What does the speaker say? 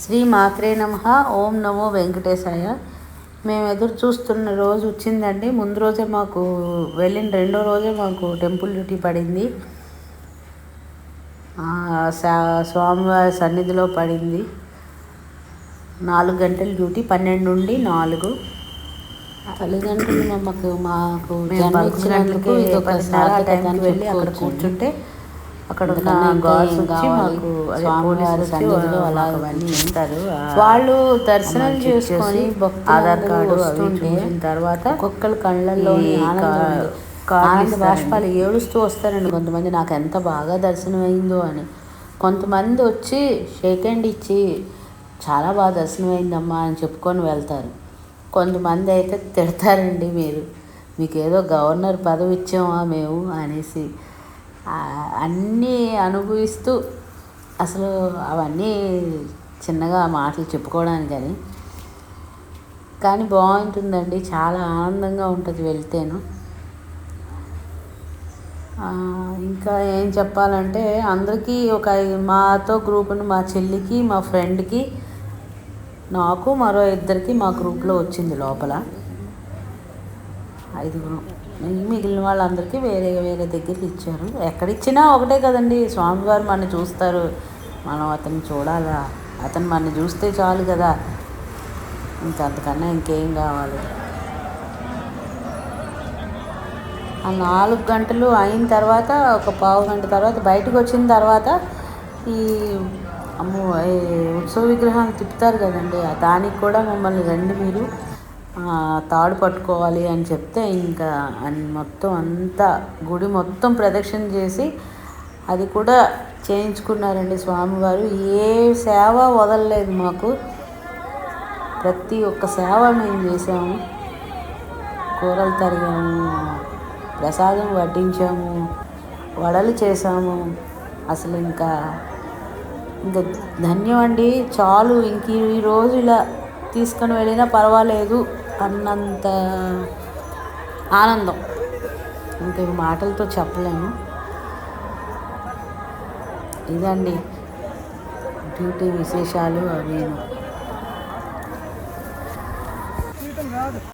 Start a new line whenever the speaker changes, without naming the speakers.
శ్రీ మాత్రే నమః. ఓం నమో వెంకటేశాయ. మేము ఎదురు చూస్తున్న రోజు వచ్చిందండి. ముందు రోజే మాకు వెళ్ళిన రెండో రోజే మాకు టెంపుల్ డ్యూటీ పడింది. స్వామివారి సన్నిధిలో పడింది. 4 గంటల డ్యూటీ, 12 నుండి 4. తల్లిదండ్రులు మాకు జన్మించినందుకు ఇది ఒక టైంకి వెళ్ళి అక్కడ కూర్చుంటే అక్కడ ఉన్న గాడ్స్ వచ్చి మాకు స్వామివారి సన్నిధిలో అలాగవన్నీ ఇస్తారు. వాళ్ళు దర్శనం చేసుకొని ఆధార్ కార్డు వస్తుంటే తర్వాత ఒక్కొక్కరు కళ్ళల్లో ఆనంద బాష్పాలు ఏడుస్తూ వస్తారండి. కొంతమంది నాకు ఎంత బాగా దర్శనం అయిందో అని, కొంతమంది వచ్చి షేక్ హ్యాండ్ ఇచ్చి చాలా బాగా దర్శనం అయిందమ్మా అని చెప్పుకొని వెళ్తారు. కొంతమంది అయితే తిడతారండి, మీకు ఏదో గవర్నర్ పదవి ఇచ్చామా మేము అనేసి. అన్నీ అనుభవిస్తూ, అసలు అవన్నీ చిన్నగా మాటలు చెప్పుకోవడానికి కానీ బాగుంటుందండి. చాలా ఆనందంగా ఉంటుంది వెళ్తేను. ఇంకా ఏం చెప్పాలంటే అందరికీ మాతో గ్రూప్ను, మా చెల్లికి, మా ఫ్రెండ్కి, నాకు, మరో 2కి మా గ్రూప్లో వచ్చింది లోపల 5. మిగిలిన వాళ్ళందరికీ వేరే వేరే దగ్గరికి ఇచ్చారు. ఎక్కడిచ్చినా ఒకటే కదండి, స్వామివారు మనని చూస్తారు, మనం అతన్ని చూడాలా, అతను మనని చూస్తే చాలు కదా, అంతకన్నా ఇంకేం కావాలి. ఆ 4 గంటలు అయిన తర్వాత ఒక పావు గంట తర్వాత బయటకు వచ్చిన తర్వాత ఈ ఉత్సవ విగ్రహాన్ని తిప్పుతారు కదండి, దానికి కూడా మమ్మల్ని రండి మీరు తాడు పట్టుకోవాలి అని చెప్తే ఇంకా మొత్తం అంతా గుడి మొత్తం ప్రదక్షిణ చేసి అది కూడా చేయించుకున్నారండి స్వామివారు. ఏ సేవ వదలలేదు మాకు, ప్రతి ఒక్క సేవ మేము చేసాము. కూరలు తరిగాము, ప్రసాదం వడ్డించాము, వడలు చేసాము. అసలు ఇంకా ధన్యం అండి, చాలు, ఇంక ఈరోజు ఇలా తీసుకొని వెళ్ళినా పర్వాలేదు అన్నంత ఆనందం ఇంక మాటలతో చెప్పలేము. ఇదండి డ్యూటీ విశేషాలు. అవి